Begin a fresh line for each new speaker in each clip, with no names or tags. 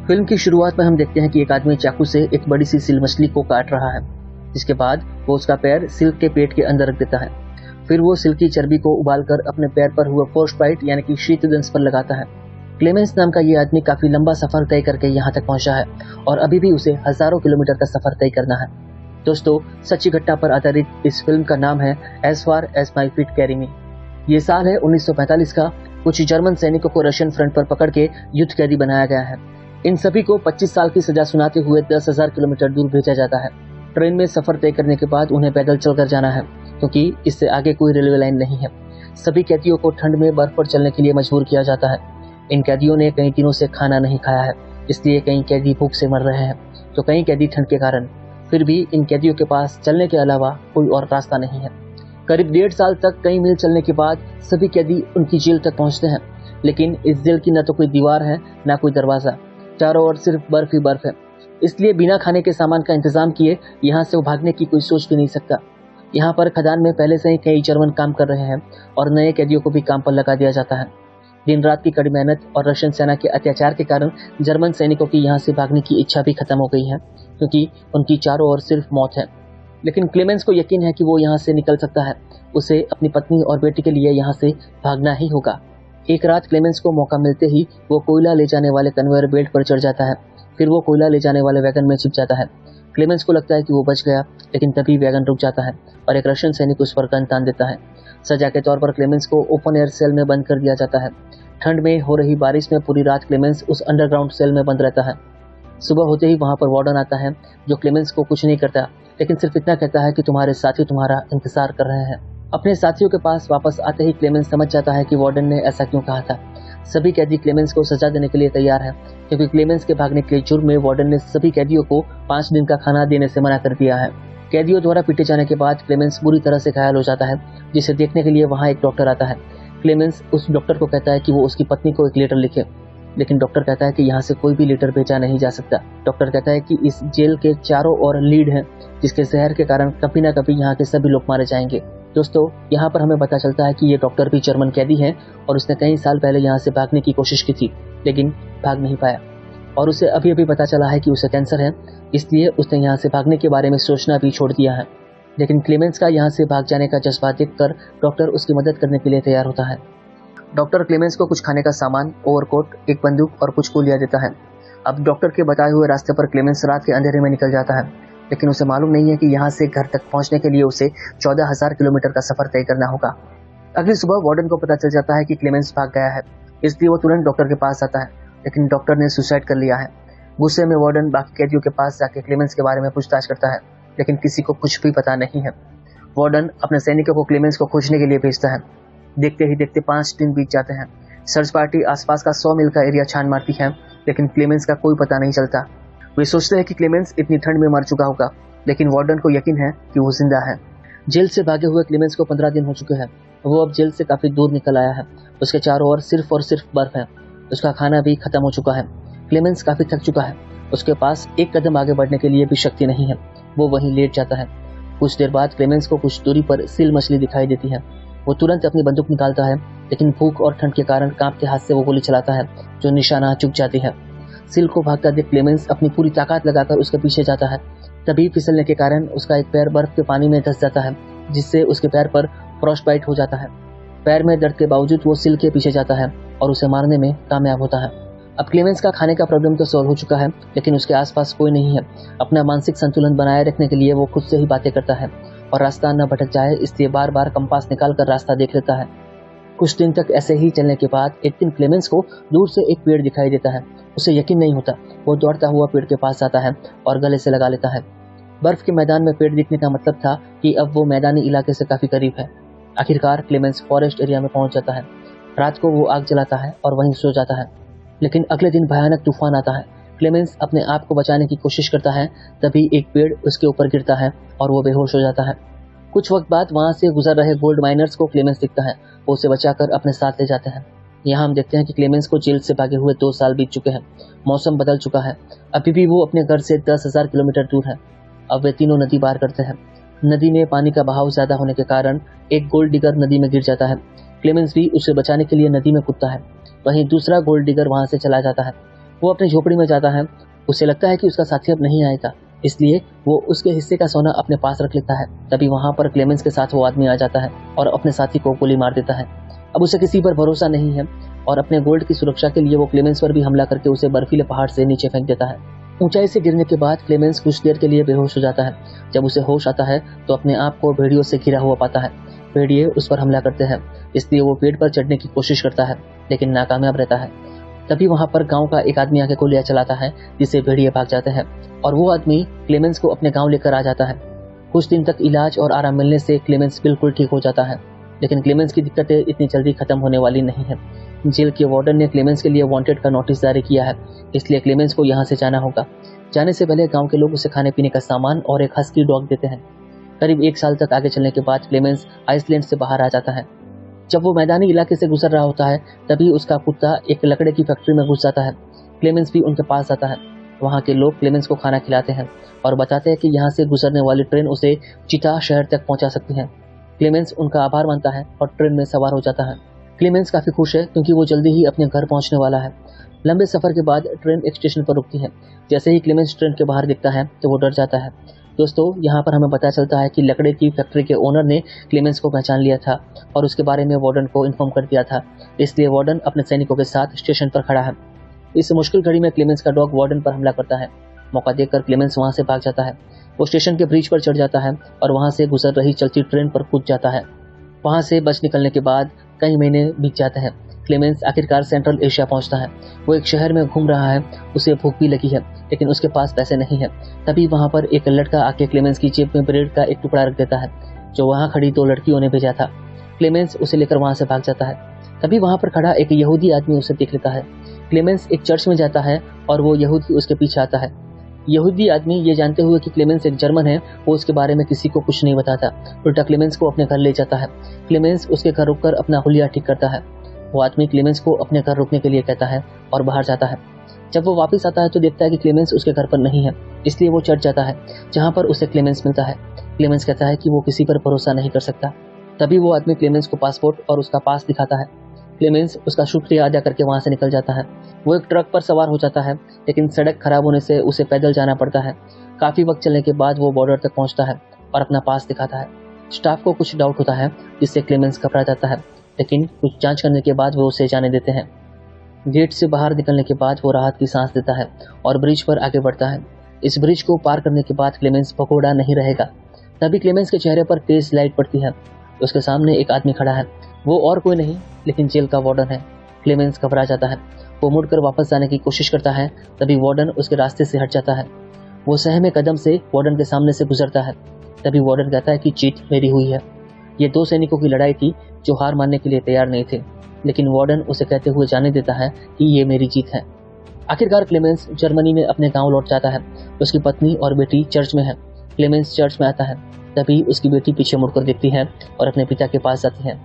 Film की शुरुआत में हम देखते हैं कि एक आदमी चाकू से एक बड़ी सी सील मछली को काट रहा है, जिसके बाद वो उसका पैर सिल्क के पेट के अंदर रख देता है। फिर वो सिल्क की चर्बी को उबालकर अपने पैर पर हुए फ्रोस्ट बाइट यानी कि शीतदंश पर लगाता है। क्लेमेंस नाम का ये आदमी काफी लंबा सफर तय करके यहाँ तक पहुंचा है और अभी भी उसे हजारों किलोमीटर का सफर तय करना है। दोस्तों, सच्ची घटना पर आधारित इस फिल्म का नाम है as far as my feet carry me. ये साल है 1945 का। कुछ जर्मन सैनिकों को रशियन फ्रंट पर पकड़ के युद्ध कैदी बनाया गया है। इन सभी को 25 साल की सजा सुनाते हुए 10,000 किलोमीटर दूर भेजा जाता है। ट्रेन में सफर तय करने के बाद उन्हें पैदल चलकर जाना है, क्योंकि इससे आगे कोई रेलवे लाइन नहीं है। सभी कैदियों को ठंड में बर्फ पर चलने के लिए मजबूर किया जाता है। इन कैदियों ने कई दिनों से खाना नहीं खाया है, इसलिए कई कैदी भूख से मर रहे हैं, तो कई कैदी ठंड के कारण। फिर भी इन कैदियों के पास चलने के अलावा कोई और रास्ता नहीं है। करीब 1.5 साल तक कई मील चलने के बाद सभी कैदी उनकी जेल तक पहुंचते हैं, लेकिन इस जेल की न तो कोई दीवार है न कोई दरवाजा, चारों ओर सिर्फ बर्फ ही बर्फ है। इसलिए बिना खाने के सामान का इंतजाम किए यहाँ से वो भागने की कोई सोच भी नहीं सकता। यहाँ पर खदान में पहले से ही कई जर्मन काम कर रहे हैं और नए कैदियों को भी काम पर लगा दिया जाता है। दिन रात की कड़ी मेहनत और रशियन सेना के अत्याचार के कारण जर्मन सैनिकों की यहाँ से भागने की इच्छा भी खत्म हो गई है, क्योंकि उनकी चारों ओर सिर्फ मौत है। लेकिन क्लेमेंस को यकीन है कि वो यहाँ से निकल सकता है। उसे अपनी पत्नी और बेटी के लिए यहाँ से भागना ही होगा। एक रात क्लेमेंस को मौका मिलते ही वो कोयला ले जाने वाले कन्वेयर बेल्ट पर चढ़ जाता है। फिर वो कोयला ले जाने वाले वैगन में छिप जाता है। क्लेमेंस को लगता है कि वो बच गया, लेकिन तभी वैगन रुक जाता है और एक रशियन सैनिक उस पर गन तान देता है। सजा के तौर पर क्लेमेंस को ओपन एयर सेल में बंद कर दिया जाता है। ठंड में हो रही बारिश में पूरी रात क्लेमेंस उस अंडरग्राउंड सेल में बंद रहता है। सुबह होते ही वहां पर वार्डन आता है, जो क्लेमेंस को कुछ नहीं करता, लेकिन सिर्फ इतना कहता है कि तुम्हारे साथी तुम्हारा इंतजार कर रहे हैं। अपने साथियों के पास वापस आते ही क्लेमेंस समझ जाता है कि वार्डन ने ऐसा क्यों कहा था। सभी कैदी क्लेमेंस को सजा देने के लिए तैयार है, क्योंकि क्लेमेंस के भागने के जुर्म में वार्डन ने सभी कैदियों को 5 दिन का खाना देने से मना कर दिया है। कैदियों द्वारा पीटे जाने के बाद क्लेमेंस बुरी तरह से घायल हो जाता है, जिसे देखने के लिए वहां एक डॉक्टर आता है। क्लेमेंस उस डॉक्टर को कहता है कि वो उसकी पत्नी को एक लेटर लिखे, लेकिन डॉक्टर कहता है कि यहाँ से कोई भी लेटर भेजा नहीं जा सकता। डॉक्टर कहता है कि इस जेल के चारों ओर लीड है, जिसके जहर के कारण कभी ना कभी यहाँ के सभी लोग मारे जाएंगे। दोस्तों, यहाँ पर हमें पता चलता है कि ये डॉक्टर भी जर्मन कैदी है और उसने कई साल पहले यहाँ से भागने की कोशिश की थी, लेकिन भाग नहीं पाया और उसे अभी अभी पता चला है कि उसे कैंसर है, इसलिए उसने यहाँ से भागने के बारे में सोचना भी छोड़ दिया है। लेकिन क्लेमेंस का यहाँ से भाग जाने का जज्बा देखकर डॉक्टर उसकी मदद करने के लिए तैयार होता है। डॉक्टर क्लेमेंस को कुछ खाने का सामान, ओवरकोट, एक बंदूक और कुछ गोलियां देता है। अब डॉक्टर के बताए हुए रास्ते पर क्लेमेंस रात के अंधेरे में निकल जाता है, लेकिन उसे मालूम नहीं है कि यहाँ से घर तक पहुँचने के लिए उसे 14,000 किलोमीटर का सफर तय करना होगा। अगली सुबह वार्डन को पता चल जाता है कि क्लेमेंस भाग गया है, इसलिए वो तुरंत डॉक्टर के पास आता है, लेकिन डॉक्टर ने सुसाइड कर लिया है। गुस्से में वार्डन बाकी कैदियों के पास जाके क्लेमेंस के बारे में पूछताछ करता है, लेकिन किसी को कुछ भी पता नहीं है। वार्डन अपने सैनिकों को क्लेमेंस को खोजने के लिए भेजता है। देखते ही देखते 5 दिन बीत जाते हैं। सर्च पार्टी आसपास का 100 मील का एरिया छान मारती है, लेकिन क्लेमेंस का कोई पता नहीं चलता। वे सोचते हैं कि क्लेमेंस इतनी ठंड में मर चुका होगा, लेकिन वार्डन को यकीन है कि वो जिंदा है। जेल से भागे हुए क्लेमेंस को 15 दिन हो चुके हैं। वो अब जेल से काफी दूर निकल आया है। उसके चारों ओर सिर्फ और सिर्फ बर्फ है। उसका खाना भी खत्म हो चुका है। क्लेमेंस काफी थक चुका है। उसके पास एक कदम आगे बढ़ने के लिए भी शक्ति नहीं है। वो वहीं लेट जाता है। कुछ देर बाद क्लेमेंस को कुछ दूरी पर सील मछली दिखाई देती है। वो तुरंत अपनी बंदूक निकालता है, लेकिन भूख और ठंड के कारण कांपते हाथ से वो गोली चलाता है, जो निशाना चुक जाती है। सील को भागता देख क्लेमेंस अपनी पूरी ताकत लगाकर उसके पीछे जाता है। तभी फिसलने के कारण उसका एक पैर बर्फ के पानी में धंस जाता है, जिससे उसके पैर पर फ्रॉस्ट बाइट हो जाता है। पैर में दर्द के बावजूद वो सील के पीछे जाता है और उसे मारने में कामयाब होता है। अब क्लेमेंस का खाने का प्रॉब्लम तो सॉल्व हो चुका है, लेकिन उसके आसपास कोई नहीं है। अपना मानसिक संतुलन बनाए रखने के लिए वो खुद से ही बातें करता है और रास्ता न भटक जाए, इसलिए बार बार कंपास निकालकर रास्ता देख लेता है। कुछ दिन तक ऐसे ही चलने के बाद एक दिन क्लेमेंस को दूर से एक पेड़ दिखाई देता है। उसे यकीन नहीं होता। वो दौड़ता हुआ पेड़ के पास जाता है और गले से लगा लेता है। बर्फ के मैदान में पेड़ दिखने का मतलब था कि अब वो मैदानी इलाके से काफी करीब है। आखिरकार क्लेमेंस फॉरेस्ट एरिया में पहुंच जाता है। रात को वो आग जलाता है और वहीं सो जाता है, लेकिन अगले दिन भयानक तूफान आता है। क्लेमेंस अपने आप को बचाने की कोशिश करता है, तभी एक पेड़ उसके ऊपर गिरता है और वो बेहोश हो जाता है। कुछ वक्त बाद वहां से गुजर रहे गोल्ड माइनर्स को क्लेमेंस दिखता है। वो उसे बचाकर अपने साथ ले जाते हैं। यहाँ हम देखते हैं कि क्लेमेंस को जेल से भागे हुए 2 साल बीत चुके हैं। मौसम बदल चुका है। अभी भी वो अपने घर से 10,000 किलोमीटर दूर है। अब वे तीनों नदी पार करते हैं। नदी में पानी का बहाव ज्यादा होने के कारण एक गोल्ड डिगर नदी में गिर जाता है। क्लेमेंस भी उसे बचाने के लिए नदी में कूदता है। वहीं दूसरा गोल्ड डिगर वहां से चला जाता है। वो अपनी झोपड़ी में जाता है। उसे लगता है कि उसका साथी अब नहीं आएगा, इसलिए वो उसके हिस्से का सोना अपने पास रख लेता है। तभी वहां पर क्लेमेंस के साथ वो आदमी आ जाता है और अपने साथी को गोली मार देता है। अब उसे किसी पर भरोसा नहीं है और अपने गोल्ड की सुरक्षा के लिए वो क्लेमेंस पर भी हमला करके उसे बर्फीले पहाड़ से नीचे फेंक देता है। ऊंचाई से गिरने के बाद क्लेमेंस कुछ देर के लिए बेहोश हो जाता है। जब उसे होश आता है तो अपने आप को भेड़ियों से घिरा हुआ पाता है। भेड़िए उस पर हमला करते हैं, इसलिए वो पेड़ पर चढ़ने की कोशिश करता है लेकिन नाकामयाब रहता है। तभी वहां पर गांव का एक आदमी आके गोलियां चलाता है, जिससे भेड़िए भाग जाते हैं और वो आदमी क्लेमेंस को अपने गांव लेकर आ जाता है। कुछ दिन तक इलाज और आराम मिलने से क्लेमेंस बिल्कुल ठीक हो जाता है, लेकिन क्लेमेंस की दिक्कतें इतनी जल्दी खत्म होने वाली नहीं है। जेल के वार्डन ने क्लेमेंस के लिए वांटेड का नोटिस जारी किया है, इसलिए क्लेमेंस को यहाँ से जाना होगा। जाने से पहले गांव के लोग उसे खाने पीने का सामान और एक हस्की डॉग देते हैं। करीब 1 साल तक आगे चलने के बाद क्लेमेंस आइसलैंड से बाहर आ जाता है। जब वो मैदानी इलाके से गुजर रहा होता है तभी उसका कुत्ता एक लकड़े की फैक्ट्री में घुस जाता है। क्लेमेंस भी उनके पास जाता है। वहाँ के लोग क्लेमेंस को खाना खिलाते हैं और बताते हैं कि यहाँ से गुजरने वाली ट्रेन उसे चिता शहर तक पहुँचा सकती है। क्लेमेंस उनका आभार मानता है और ट्रेन में सवार हो जाता है। क्लेमेंस काफी खुश है क्योंकि वो जल्दी ही अपने घर पहुंचने वाला है। लंबे सफर के बाद ट्रेन एक स्टेशन पर रुकती है। जैसे ही क्लेमेंस ट्रेन के बाहर दिखता है तो वो डर जाता है। दोस्तों, यहाँ पर हमें पता चलता है कि लकड़े की फैक्ट्री के ओनर ने क्लेमेंस को पहचान लिया था और उसके बारे में वार्डन को इन्फॉर्म कर दिया था, इसलिए वार्डन अपने सैनिकों के साथ स्टेशन पर खड़ा है। इस मुश्किल घड़ी में क्लेमेंस का डॉग वार्डन पर हमला करता है। मौका देखकर क्लेमेंस वहां से भाग जाता है। वो स्टेशन के ब्रिज पर चढ़ जाता है और वहां से गुजर रही चलती ट्रेन पर कूद जाता है। वहां से बच निकलने के बाद कई महीने बीत जाते हैं। क्लेमेंस आखिरकार सेंट्रल एशिया पहुंचता है। वो एक शहर में घूम रहा है। उसे भूख भी लगी है लेकिन उसके पास पैसे नहीं है। तभी वहां पर एक लड़का आके क्लेमेंस की जेब में ब्रेड का एक टुकड़ा रख देता है जो वहां खड़ी 2 लड़कियों ने भेजा था। क्लेमेंस उसे लेकर वहां से भाग जाता है। तभी वहां पर खड़ा एक यहूदी आदमी उसे देख लेता है। क्लेमेंस एक चर्च में जाता है और वो यहूदी उसके पीछे आता है। यहूदी आदमी ये जानते हुए कि क्लेमेंस एक जर्मन है, वो उसके बारे में किसी को कुछ नहीं बताता, उल्टा क्लेमेंस को अपने घर ले जाता है। क्लेमेंस उसके घर रुककर अपना हुलिया ठीक करता है। वो आदमी क्लेमेंस को अपने घर रुकने के लिए कहता है और बाहर जाता है। जब वो वापस आता है तो देखता है कि क्लेमेंस उसके घर पर नहीं है, इसलिए वो चढ़ जाता है जहाँ पर उसे क्लेमेंस मिलता है। क्लेमेंस कहता है कि वो किसी पर भरोसा नहीं कर सकता। तभी वो आदमी क्लेमेंस को पासपोर्ट और उसका पास दिखाता है। क्लेमेंस उसका शुक्रिया अदा करके वहां से निकल जाता है। वो एक ट्रक पर सवार हो जाता है लेकिन सड़क खराब होने से उसे पैदल जाना पड़ता है। काफी वक्त चलने के बाद वो बॉर्डर तक पहुंचता है और अपना पास दिखाता है। स्टाफ को कुछ डाउट होता है जिससे क्लेमेंस घबरा जाता है, लेकिन कुछ जांच करने के बाद वो उसे जाने देते हैं। गेट से बाहर निकलने के बाद वो राहत की सांस लेता है और ब्रिज पर आगे बढ़ता है। इस ब्रिज को पार करने के बाद क्लेमेंस भगोड़ा नहीं रहेगा। तभी क्लेमेंस के चेहरे पर तेज लाइट पड़ती है। उसके सामने एक आदमी खड़ा है। वो और कोई नहीं लेकिन जेल का वार्डन है। क्लेमेंस घबरा जाता है। वो मुड़कर वापस जाने की कोशिश करता है, तभी वार्डन उसके रास्ते से हट जाता है। वो सहमे कदम से वार्डन के सामने से गुजरता है। तभी वार्डन कहता है कि जीत मेरी हुई है। ये 2 सैनिकों की लड़ाई थी जो हार मानने के लिए तैयार नहीं थे, लेकिन वार्डन उसे कहते हुए जाने देता है कि ये मेरी जीत है। आखिरकार क्लेमेंस जर्मनी में अपने गाँव लौट जाता है। उसकी पत्नी और बेटी चर्च में है। क्लेमेंस चर्च में आता है, तभी उसकी बेटी पीछे मुड़कर देखती है और अपने पिता के पास जाती है।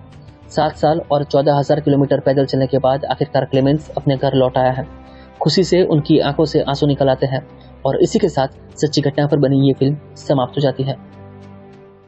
7 साल और 14,000 किलोमीटर पैदल चलने के बाद आखिरकार क्लेमेंस अपने घर लौट आया है। खुशी से उनकी आंखों से आंसू निकल आते हैं और इसी के साथ सच्ची घटना पर बनी ये फिल्म समाप्त हो जाती है।